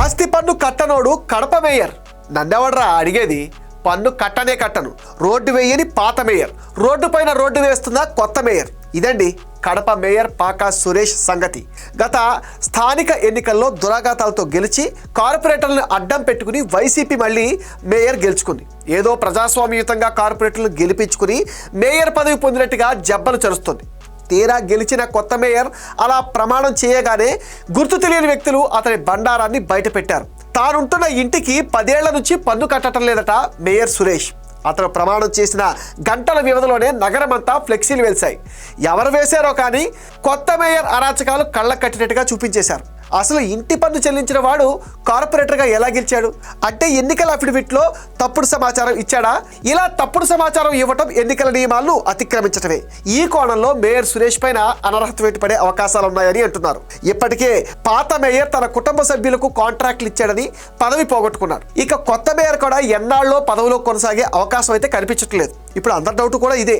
ఆస్తి పన్ను కట్టనోడు కడప మేయర్. నన్నెవడ్రా అడిగేది? పన్ను కట్టనే కట్టను, రోడ్డు వేయని పాత మేయర్, రోడ్డు పైన రోడ్డు వేస్తున్న కొత్త మేయర్. ఇదండి కడప మేయర్ పాకా సురేష్ సంగతి. గత స్థానిక ఎన్నికల్లో దురాఘాతాలతో గెలిచి కార్పొరేటర్లను అడ్డం పెట్టుకుని వైసీపీ మళ్ళీ మేయర్ గెలుచుకుంది. ఏదో ప్రజాస్వామ్యయుతంగా కార్పొరేటర్లను గెలిపించుకుని మేయర్ పదవి పొందినట్టుగా జబ్బలు చరుస్తుంది. తీరా గెలిచిన కొత్త మేయర్ అలా ప్రమాణం చేయగానే గుర్తు తెలియని వ్యక్తులు అతని బండారాన్ని బయటపెట్టారు. తానుంటున్న ఇంటికి 10 ఏళ్ల నుంచి పన్ను కట్టడం లేదట మేయర్ సురేష్. అతను ప్రమాణం చేసిన గంటల వ్యవధిలోనే నగరమంతా ఫ్లెక్సీలు వెలిశాయి. ఎవరు వేశారో కానీ కొత్త మేయర్ అరాచకాలు కళ్ళకు కట్టినట్టుగా చూపించేశారు. అసలు ఇంటి పన్ను చెల్లించిన వాడు కార్పొరేటర్గా ఎలా గెలిచాడు? అంటే ఎన్నికల అఫిడవిట్లో తప్పుడు సమాచారం ఇచ్చాడా? ఇలా తప్పుడు సమాచారం ఇవ్వటం ఎన్నికల నియమాలను అతిక్రమించటమే. ఈ కోణంలో మేయర్ సురేష్ పైన అనర్హత వేటు పడే అవకాశాలు ఉన్నాయని అంటున్నారు. ఇప్పటికే పాత మేయర్ తన కుటుంబ సభ్యులకు కాంట్రాక్ట్లు ఇచ్చాడని పదవి పోగొట్టుకున్నాడు. ఇక కొత్త మేయర్ కూడా ఎన్నాళ్ళలో పదవిలో కొనసాగే అవకాశం అయితే కనిపించట్లేదు. ఇప్పుడు అందరి డౌట్ కూడా ఇదే.